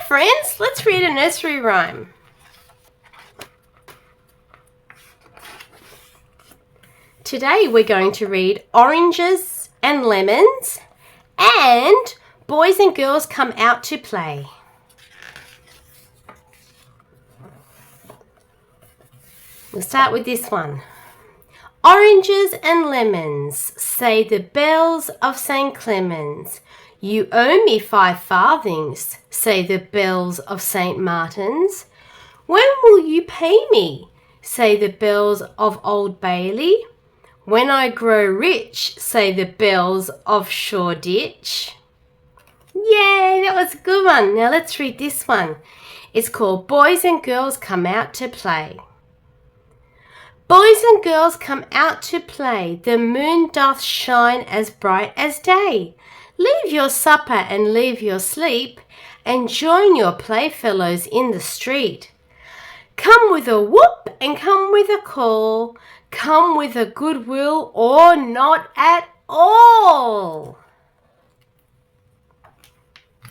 Friends, let's read a nursery rhyme. Today we're going to read Oranges and Lemons and Boys and Girls Come Out to Play. We'll start with this one. Oranges and lemons, say the bells of St. Clemens. You owe me 5 farthings, say the bells of St. Martin's. When will you pay me, say the bells of Old Bailey. When I grow rich, say the bells of Shoreditch. Yay, that was a good one. Now let's read this one. It's called Boys and Girls Come Out to Play. Boys and girls come out to play, the moon doth shine as bright as day. Leave your supper and leave your sleep, and join your playfellows in the street. Come with a whoop and come with a call, come with a goodwill or not at all.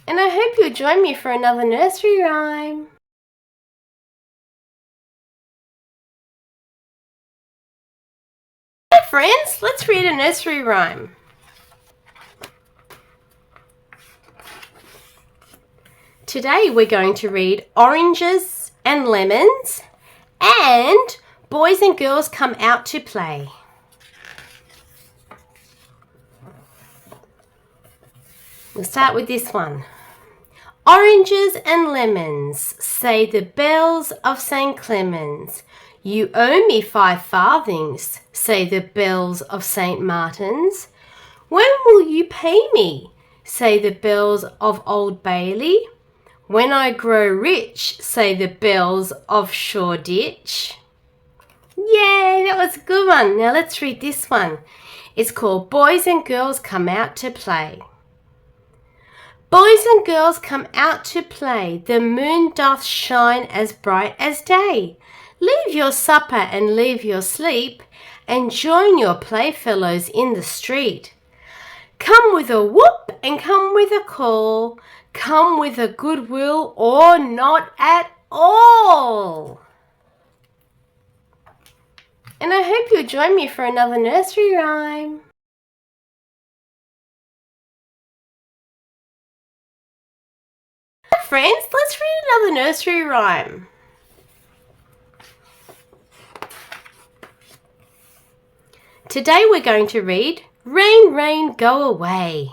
And I hope you'll join me for another nursery rhyme. Hi friends, let's read a nursery rhyme. Today we're going to read Oranges and Lemons and Boys and Girls Come Out to Play. We'll start with this one. Oranges and lemons, say the bells of St. Clemens. You owe me 5 farthings, say the bells of St. Martin's. When will you pay me, say the bells of Old Bailey. When I grow rich, say the bells of Shoreditch. Yay, that was a good one. Now let's read this one. It's called Boys and Girls Come Out to Play. Boys and girls come out to play, the moon doth shine as bright as day. Leave your supper and leave your sleep, and join your playfellows in the street. Come with a whoop and come with a call, come with a goodwill or not at all. And I hope you'll join me for another nursery rhyme. Friends, let's read another nursery rhyme. Today we're going to read Rain, Rain, Go Away.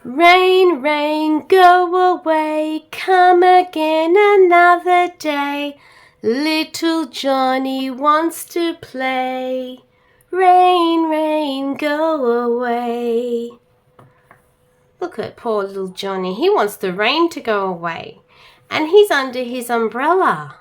Rain, rain, go away, come again another day. Little Johnny wants to play. Rain, rain, go away. Look at poor little Johnny. He wants the rain to go away. And he's under his umbrella.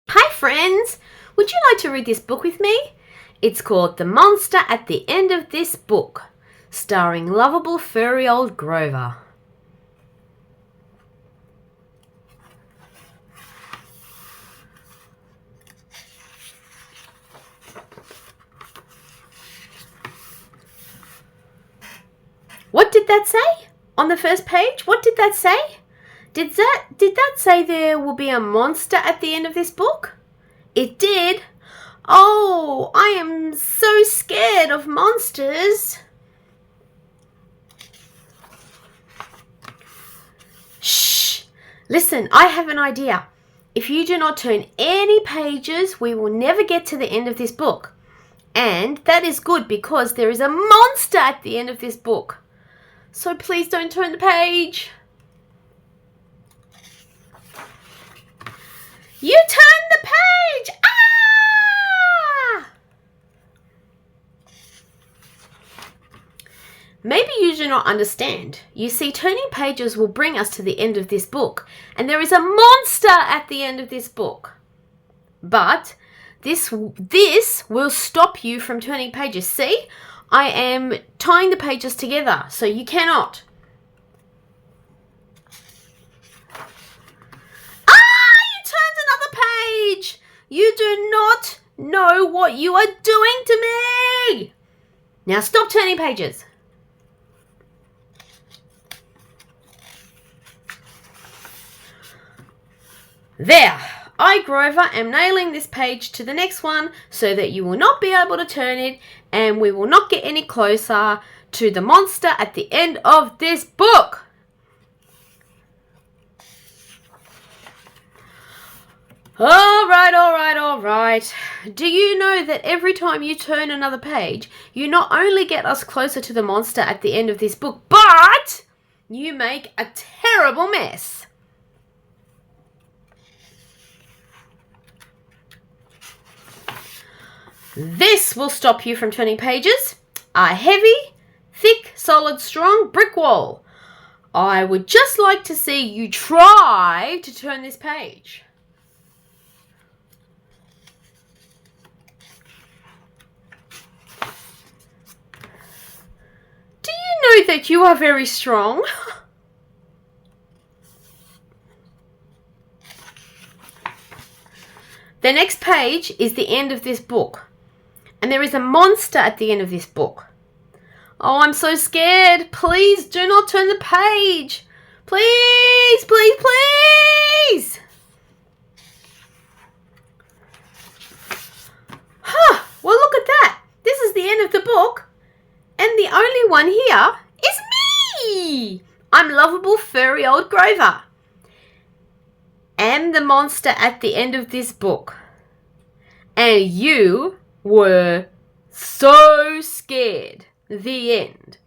Hi friends! Would you like to read this book with me? It's called The Monster at the End of This Book, starring lovable furry old Grover. What did that say? On the first page, what did that say? Did that say there will be a monster at the end of this book? It did. Oh, I am so scared of monsters. Shh! Listen, I have an idea. If you do not turn any pages, we will never get to the end of this book. And that is good because there is a monster at the end of this book. So please don't turn the page. You turned the page! Ah! Maybe you do not understand. You see, turning pages will bring us to the end of this book. And there is a monster at the end of this book. But this will stop you from turning pages. See? I am tying the pages together, so you cannot. page. You do not know what you are doing to me. Now stop turning pages. There. I, Grover, am nailing this page to the next one so that you will not be able to turn it and we will not get any closer to the monster at the end of this book. All right. Do you know that every time you turn another page, you not only get us closer to the monster at the end of this book, but you make a terrible mess. This will stop you from turning pages. A heavy, thick, solid, strong brick wall. I would just like to see you try to turn this page. Do you know that you are very strong? The next page is the end of this book. And there is a monster at the end of this book. Oh, I'm so scared. Please do not turn the page. Please. Well, look at that. This is the end of the book. And the only one here is me. I'm lovable, furry old Grover. Am the monster at the end of this book. And you were so scared. The end.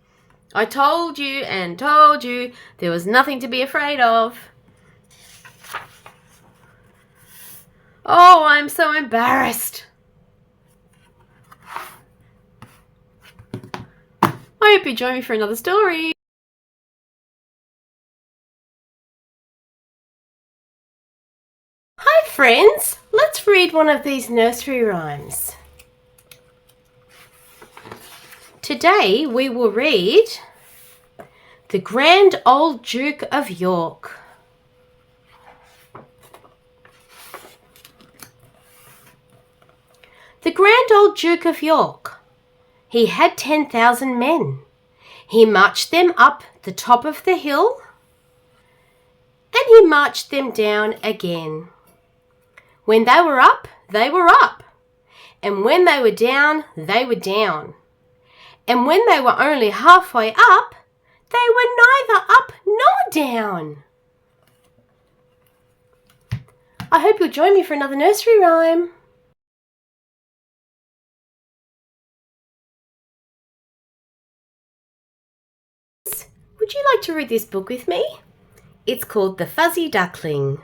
I told you there was nothing to be afraid of. Oh, I'm so embarrassed. I hope you join me for another story. Hi friends, let's read one of these nursery rhymes. Today we will read The Grand Old Duke of York. The Grand Old Duke of York. He had 10,000 men. He marched them up the top of the hill, and he marched them down again. When they were up, they were up, and when they were down, they were down. And when they were only halfway up, they were neither up nor down. I hope you'll join me for another nursery rhyme. Would you like to read this book with me? It's called The Fuzzy Duckling.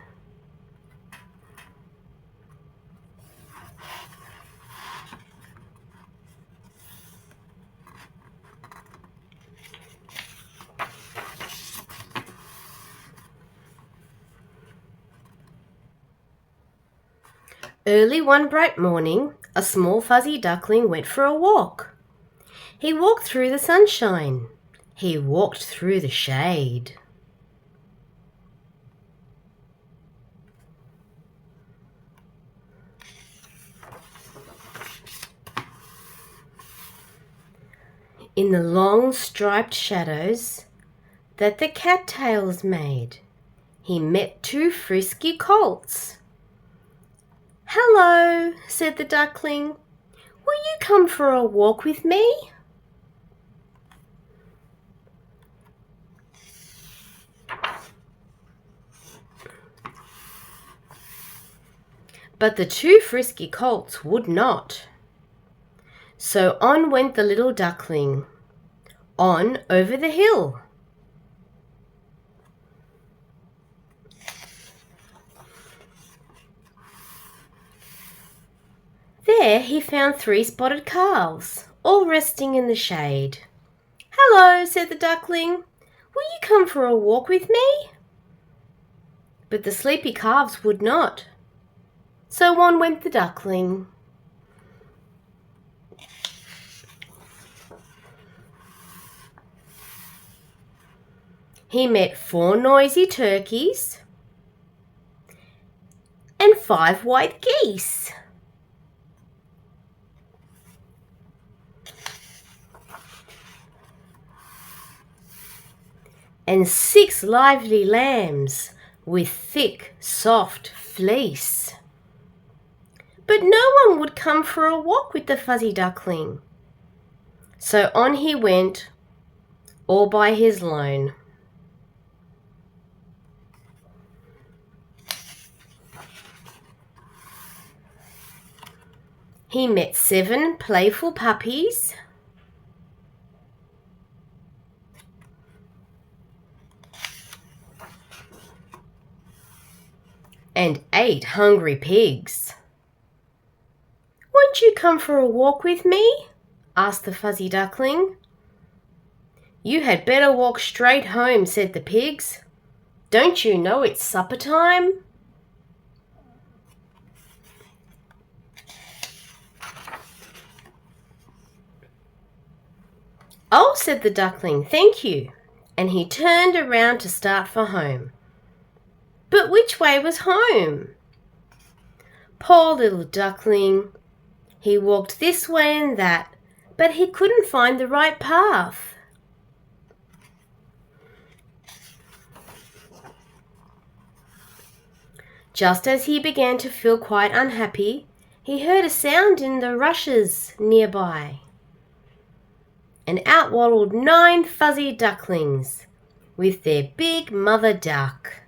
Early one bright morning, a small fuzzy duckling went for a walk. He walked through the sunshine. He walked through the shade. In the long striped shadows that the cattails made, he met two frisky colts. "Hello," said the duckling. "Will you come for a walk with me?" But the two frisky colts would not. So on went the little duckling, on over the hill. There he found 3 spotted calves, all resting in the shade. "Hello," said the duckling. "Will you come for a walk with me?" But the sleepy calves would not. So on went the duckling. He met 4 noisy turkeys and 5 white geese. And 6 lively lambs with thick, soft fleece. But no one would come for a walk with the Fuzzy Duckling. So on he went, all by his lone. He met 7 playful puppies, and 8 hungry pigs. "Won't you come for a walk with me?" asked the Fuzzy Duckling. "You had better walk straight home," said the pigs. "Don't you know it's supper time?" "Oh," said the duckling, "thank you," and he turned around to start for home. But which way was home? Poor little duckling. He walked this way and that, but he couldn't find the right path. Just as he began to feel quite unhappy, he heard a sound in the rushes nearby. And out waddled 9 fuzzy ducklings with their big mother duck.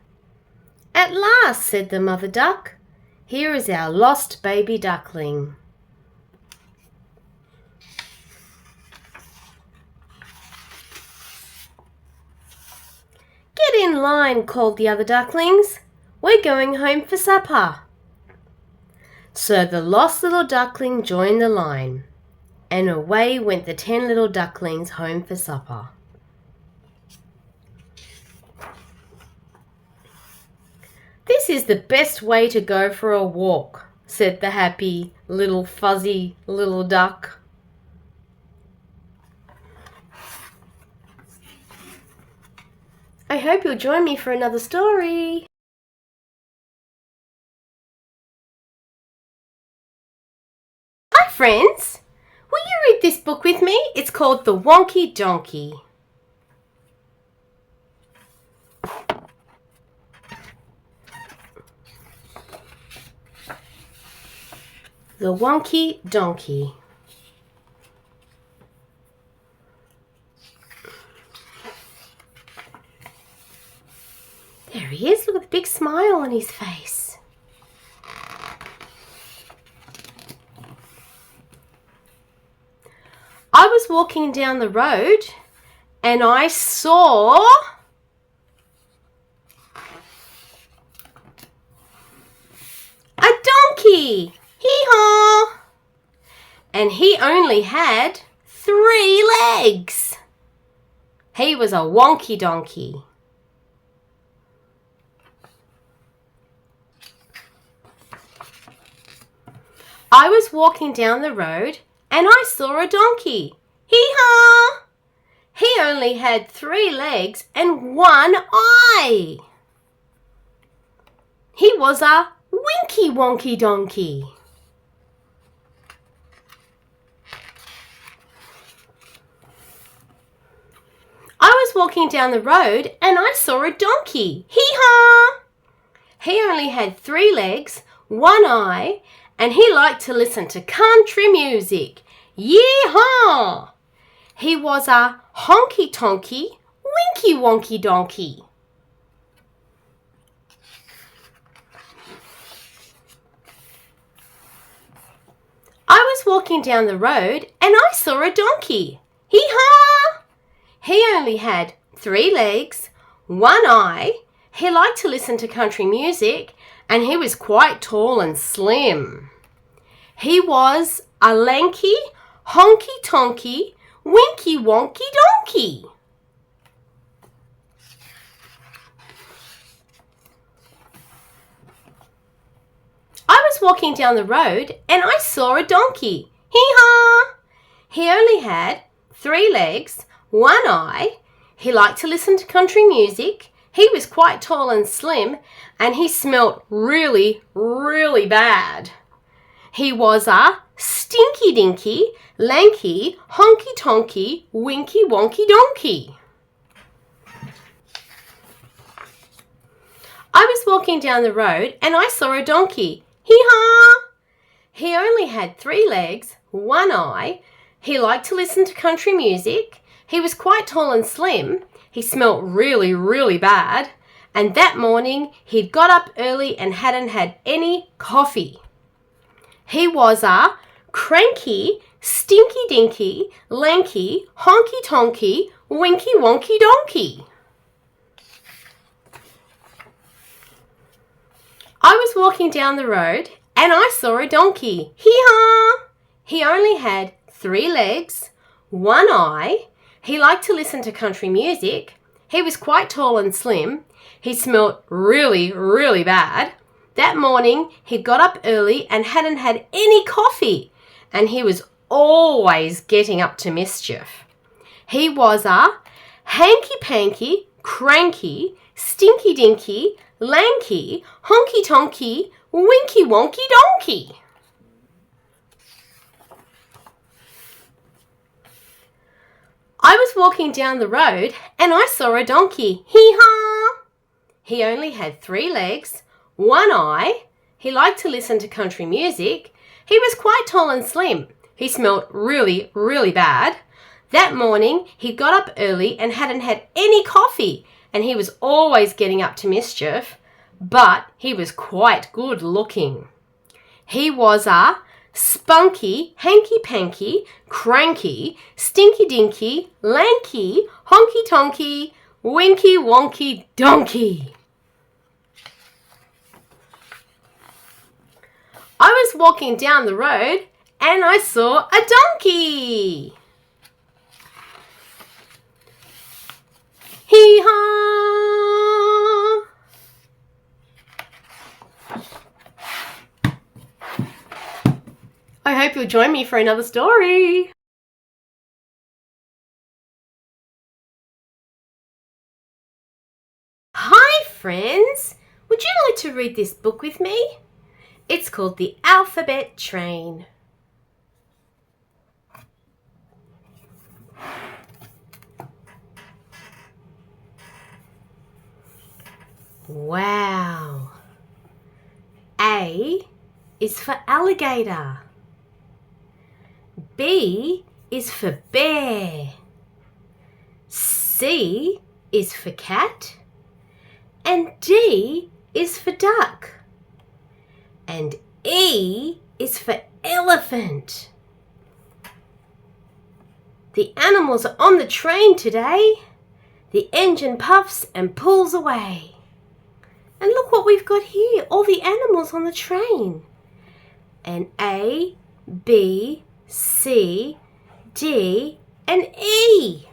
"At last," said the mother duck, "here is our lost baby duckling." "Get in line," called the other ducklings. "We're going home for supper." So the lost little duckling joined the line, and away went the 10 little ducklings home for supper. "This is the best way to go for a walk," said the happy little fuzzy little duck. I hope you'll join me for another story. Hi friends, will you read this book with me? It's called The Wonky Donkey. The Wonky Donkey. There he is, look at the big smile on his face. I was walking down the road and I saw a donkey. Hee-haw! And he only had 3 legs. He was a wonky donkey. I was walking down the road and I saw a donkey. Hee-haw! He only had 3 legs and 1 eye. He was a winky wonky donkey. I was walking down the road and I saw a donkey. Hee-haw! He only had 3 legs, 1 eye, and he liked to listen to country music. Yee-haw! He was a honky-tonky, winky wonky donkey. I was walking down the road and I saw a donkey. Hee-haw! He only had 3 legs, 1 eye, he liked to listen to country music, and he was quite tall and slim. He was a lanky, honky-tonky, winky wonky donkey. I was walking down the road and I saw a donkey. Hee-haw! He only had 3 legs, 1 eye, he liked to listen to country music, He was quite tall and slim, and he smelt really, really bad. He was a stinky dinky, lanky, honky tonky, winky wonky donkey. I was walking down the road and I saw a donkey. Hee-haw! He only had 3 legs, 1 eye. He liked to listen to country music. He was quite tall and slim. He smelt really, really bad. And that morning, he'd got up early and hadn't had any coffee. He was a cranky, stinky dinky, lanky, honky tonky, winky wonky donkey. I was walking down the road and I saw a donkey. Hee-haw! He only had 3 legs, 1 eye. He liked to listen to country music. He was quite tall and slim. He smelt really, really bad. That morning, he got up early and hadn't had any coffee, and he was always getting up to mischief. He was a hanky-panky, cranky, stinky-dinky, lanky, honky-tonky, winky wonky donkey. I was walking down the road and I saw a donkey. Hee-haw! He only had 3 legs, 1 eye. He liked to listen to country music. He was quite tall and slim. He smelt really, really bad. That morning, he got up early and hadn't had any coffee, and he was always getting up to mischief, but he was quite good looking. He was a spunky, hanky-panky, cranky, stinky-dinky, lanky, honky-tonky, winky wonky donkey. I was walking down the road and I saw a donkey. Hee-haw! I hope you'll join me for another story. Hi friends, would you like to read this book with me? It's called The Alphabet Train. Wow. A is for alligator. B is for bear. C is for cat. And D is for duck. And E is for elephant. The animals are on the train today. The engine puffs and pulls away. And look what we've got here, all the animals on the train. And A, B, C, D, and E.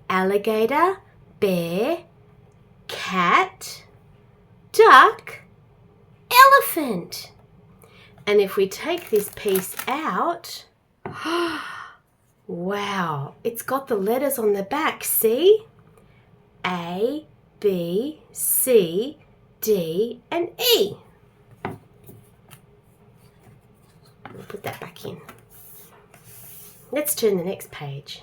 Alligator, bear, cat, duck, elephant. And if we take this piece out, wow, it's got the letters on the back, see? A, B, C, D, and E. We'll put that back in. Let's turn the next page.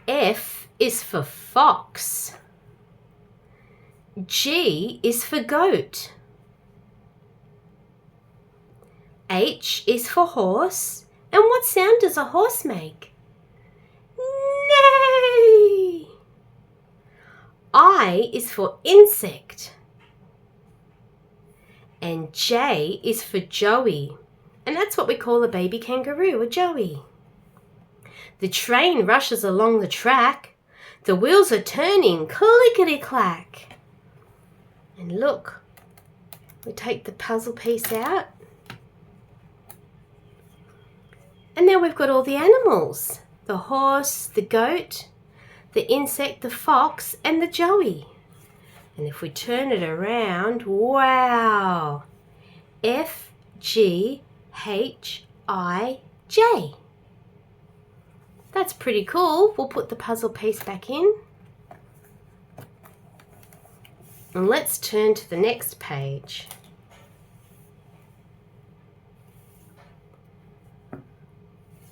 F is for fox. G is for goat. H is for horse. And what sound does a horse make? Neigh. I is for insect. And J is for joey. And that's what we call a baby kangaroo, a joey. The train rushes along the track. The wheels are turning, clickety-clack. And look, we take the puzzle piece out. And now we've got all the animals. The horse, the goat, the insect, the fox, and the joey. And if we turn it around, wow! F-G-H-I-J. That's pretty cool. We'll put the puzzle piece back in. And let's turn to the next page.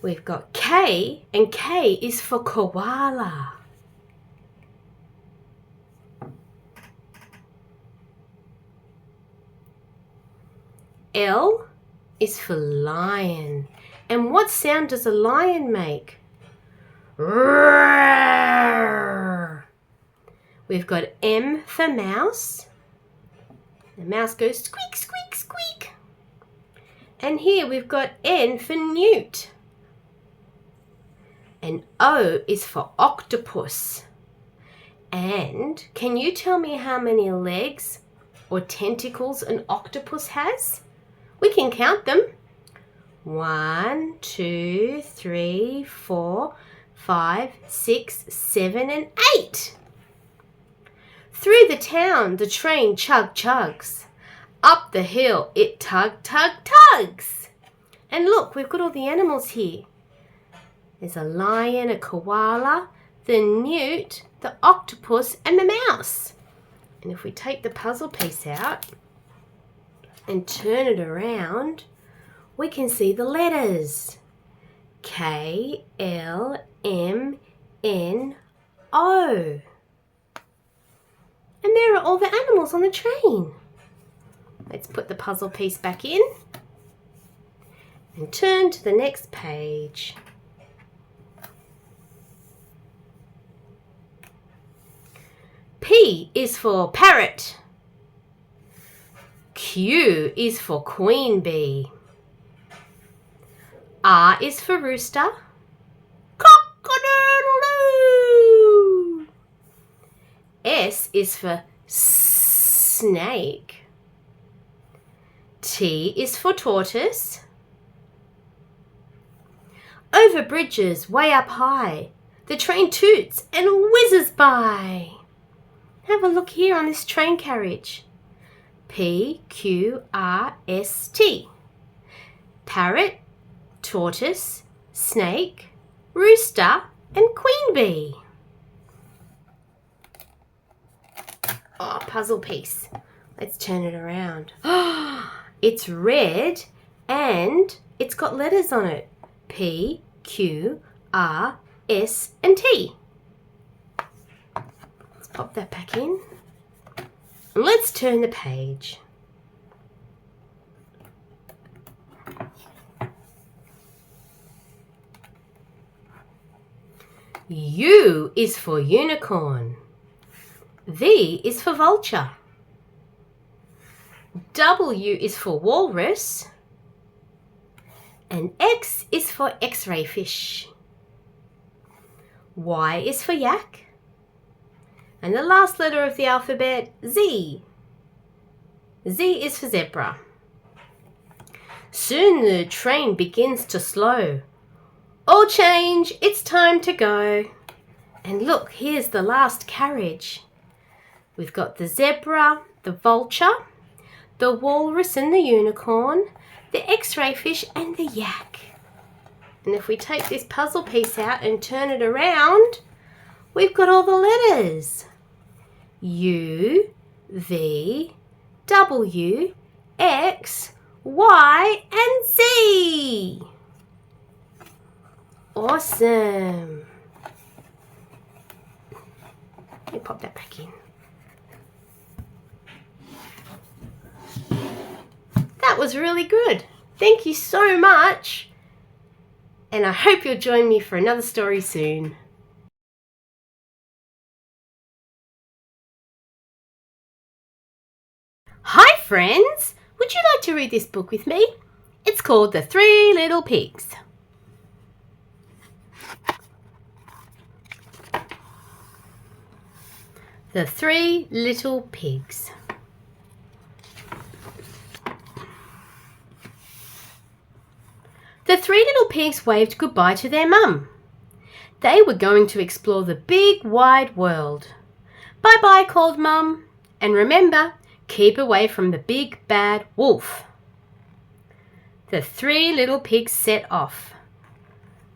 We've got K, and K is for koala. L is for lion. And what sound does a lion make? Roar. We've got M for mouse. The mouse goes squeak, squeak, squeak. And here we've got N for newt. And O is for octopus. And can you tell me how many legs or tentacles an octopus has? We can count them. 1, 2, 3, 4, 5, 6, 7, and 8. Through the town, the train chug-chugs. Up the hill, it tug-tug-tugs. And look, we've got all the animals here. There's a lion, a koala, the newt, the octopus, and the mouse. And if we take the puzzle piece out and turn it around, we can see the letters. K, L, M, N, O. And there are all the animals on the train. Let's put the puzzle piece back in and turn to the next page. P is for parrot. Q is for queen bee. R is for rooster. Cock-a-doodle-doo. S is for snake. T is for tortoise. Over bridges way up high, the train toots and whizzes by. Have a look here on this train carriage. P-Q-R-S-T. Parrot, tortoise, snake, rooster, and queen bee. Oh, puzzle piece. Let's turn it around. It's red and it's got letters on it. P, Q, R, S, and T. Let's pop that back in. And let's turn the page. U is for unicorn. V is for vulture. W is for walrus. And X is for X-ray fish. Y is for yak. And the last letter of the alphabet, Z. Z is for zebra. Soon the train begins to slow. All change, it's time to go. And look, here's the last carriage. We've got the zebra, the vulture, the walrus and the unicorn, the X-ray fish and the yak. And if we take this puzzle piece out and turn it around, we've got all the letters. U, V, W, X, Y, and Z. Awesome. Let me pop that back in. That was really good. Thank you so much. And I hope you'll join me for another story soon. Hi friends! Would you like to read this book with me? It's called The Three Little Pigs. The Three Little Pigs. The three little pigs waved goodbye to their mum. They were going to explore the big wide world. Bye-bye, called Mum, And remember, keep away from the big bad wolf. The 3 little pigs set off.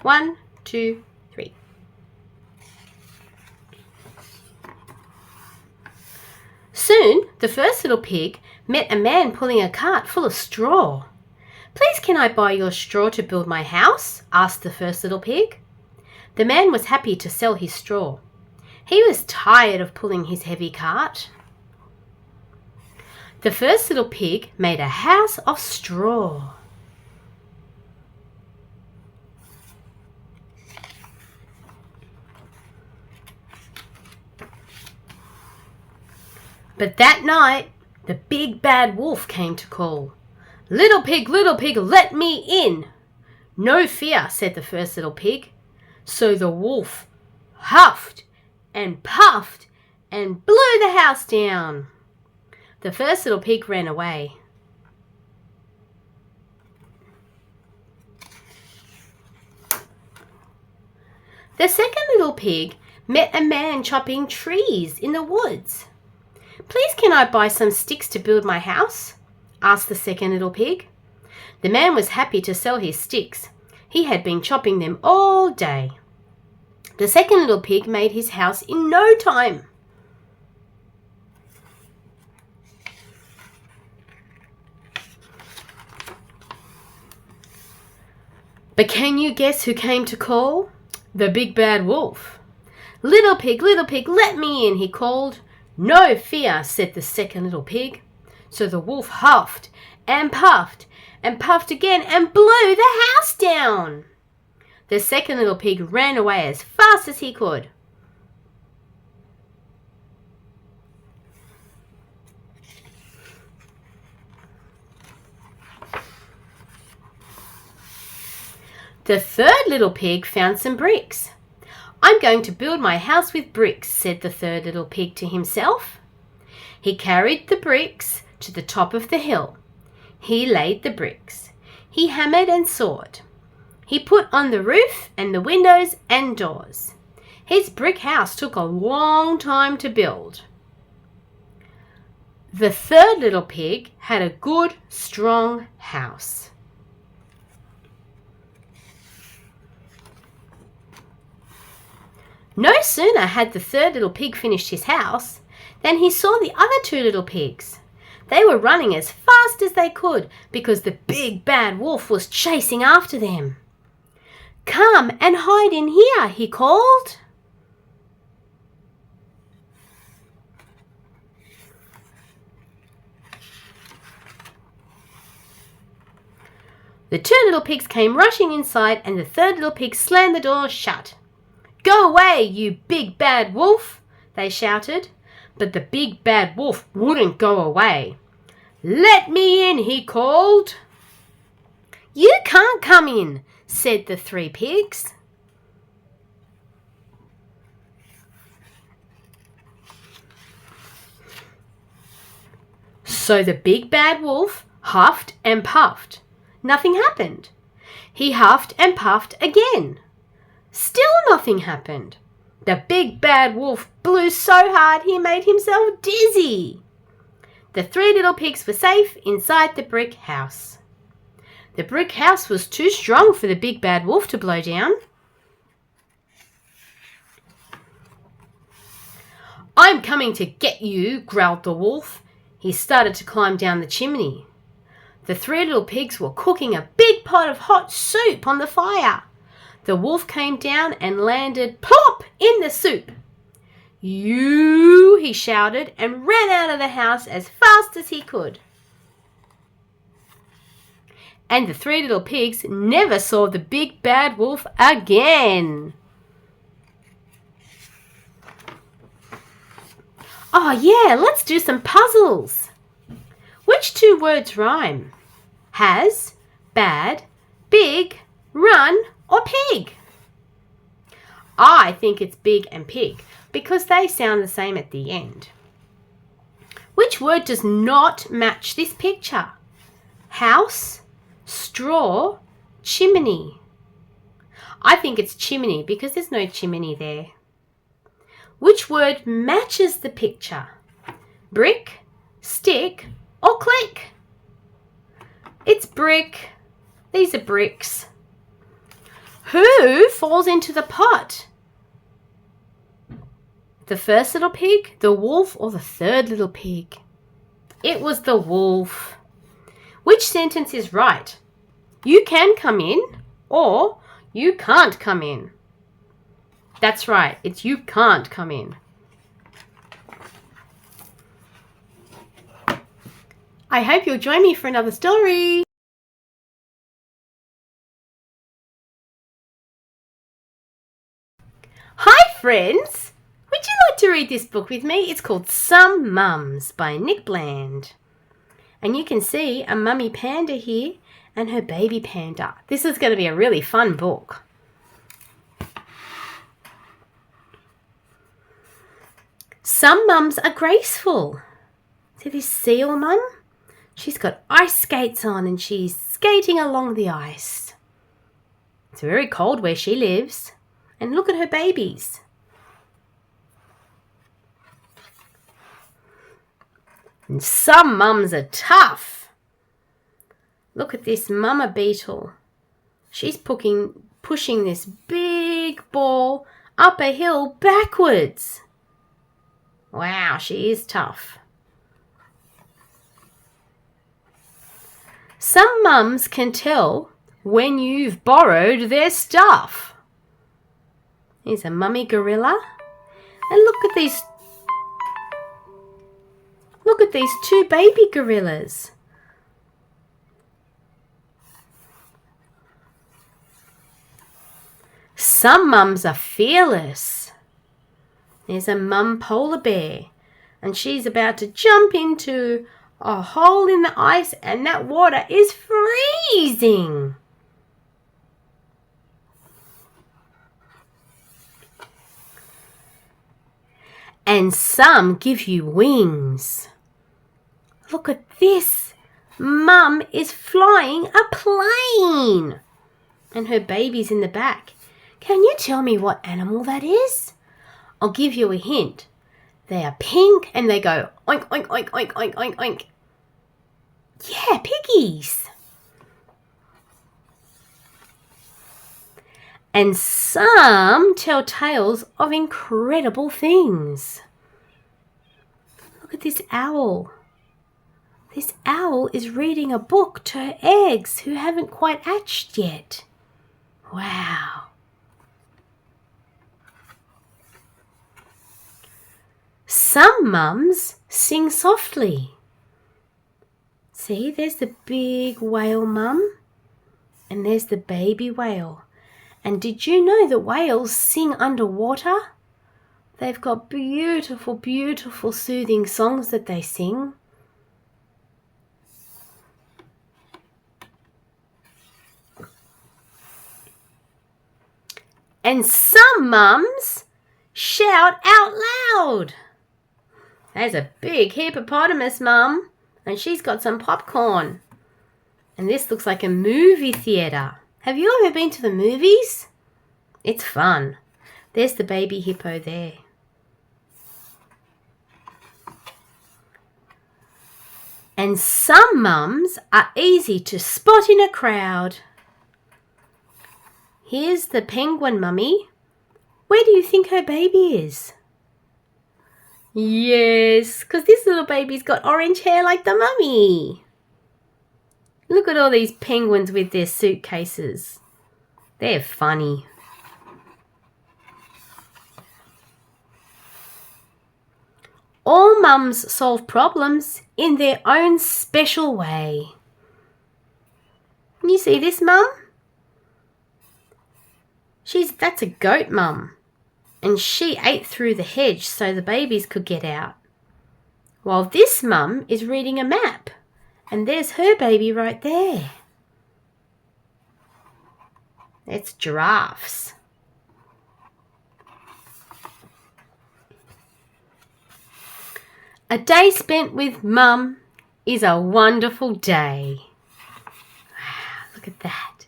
1, 2, 3. Soon, the first little pig met a man pulling a cart full of straw. "Please, can I buy your straw to build my house?" asked the first little pig. The man was happy to sell his straw. He was tired of pulling his heavy cart. The first little pig made a house of straw. But that night, the big bad wolf came to call. Little pig, let me in." "No fear," said the first little pig. So the wolf huffed and puffed and blew the house down. The first little pig ran away. The second little pig met a man chopping trees in the woods. "Please, can I buy some sticks to build my house?" asked the second little pig. The man was happy to sell his sticks. He had been chopping them all day. The second little pig made his house in no time. But can you guess who came to call? The big bad wolf. Little pig, let me in," he called. "No fear," said the second little pig. So the wolf huffed and puffed again and blew the house down. The second little pig ran away as fast as he could. The third little pig found some bricks. "I'm going to build my house with bricks," said the third little pig to himself. He carried the bricks to the top of the hill. He laid the bricks. He hammered and sawed. He put on the roof and the windows and doors. His brick house took a long time to build. The third little pig had a good, strong house. No sooner had the third little pig finished his house than he saw the other 2 little pigs. They were running as fast as they could because the big bad wolf was chasing after them. "Come and hide in here," he called. The 2 little pigs came rushing inside and the third little pig slammed the door shut. "Go away, you big bad wolf," they shouted. But the big bad wolf wouldn't go away. "Let me in," he called. "You can't come in," said the 3 pigs. So the big bad wolf huffed and puffed. Nothing happened. He huffed and puffed again. Still nothing happened. The big bad wolf blew so hard he made himself dizzy. The 3 little pigs were safe inside the brick house. The brick house was too strong for the big bad wolf to blow down. "I'm coming to get you," growled the wolf. He started to climb down the chimney. The 3 little pigs were cooking a big pot of hot soup on the fire. The wolf came down and landed plop in the soup. "You," he shouted and ran out of the house as fast as he could. And the 3 little pigs never saw the big bad wolf again. Oh yeah, let's do some puzzles. Which 2 words rhyme? Has, bad, big, run, or pig? I think it's big and pig because they sound the same at the end. Which word does not match this picture? House, straw, chimney. I think it's chimney because there's no chimney there. Which word matches the picture? Brick, stick, or click? It's brick. These are bricks. Who falls into the pot? The first little pig, the wolf, or the third little pig? It was the wolf. Which sentence is right? You can come in, or you can't come in. That's right, it's you can't come in. I hope you'll join me for another story. Hi friends! Would you like to read this book with me? It's called Some Mums by Nick Bland. And you can see a mummy panda here and her baby panda. This is going to be a really fun book. Some mums are graceful. See this seal mum? She's got ice skates on and she's skating along the ice. It's very cold where she lives. And look at her babies. And some mums are tough. Look at this mama beetle. She's pushing this big ball up a hill backwards. Wow, she is tough. Some mums can tell when you've borrowed their stuff. Here's a mummy gorilla. And look at these two baby gorillas. Some mums are fearless. There's a mum polar bear, and she's about to jump into a hole in the ice, and that water is freezing. And some give you wings. Look at this. Mum is flying a plane. And her baby's in the back. Can you tell me what animal that is? I'll give you a hint. They are pink and they go oink, oink, oink, oink, oink, oink, oink. Yeah, piggies. And some tell tales of incredible things. Look at this owl. This owl is reading a book to her eggs who haven't quite hatched yet. Wow. Some mums sing softly. See, there's the big whale mum and there's the baby whale. And did you know that whales sing underwater? They've got beautiful, beautiful soothing songs that they sing. And some mums shout out loud. There's a big hippopotamus mum, and she's got some popcorn. And this looks like a movie theatre. Have you ever been to the movies? It's fun. There's the baby hippo there. And some mums are easy to spot in a crowd. Here's the penguin mummy. Where do you think her baby is? Yes, because this little baby's got orange hair like the mummy. Look at all these penguins with their suitcases. They're funny. All mums solve problems in their own special way. Can you see this mum? That's a goat mum. And she ate through the hedge so the babies could get out. While this mum is reading a map. And there's her baby right there. It's giraffes. A day spent with mum is a wonderful day. Wow, look at that.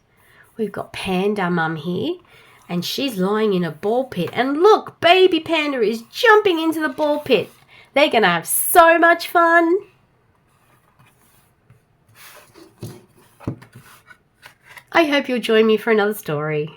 We've got Panda Mum here, and she's lying in a ball pit. And look, baby panda is jumping into the ball pit. They're going to have so much fun. I hope you'll join me for another story.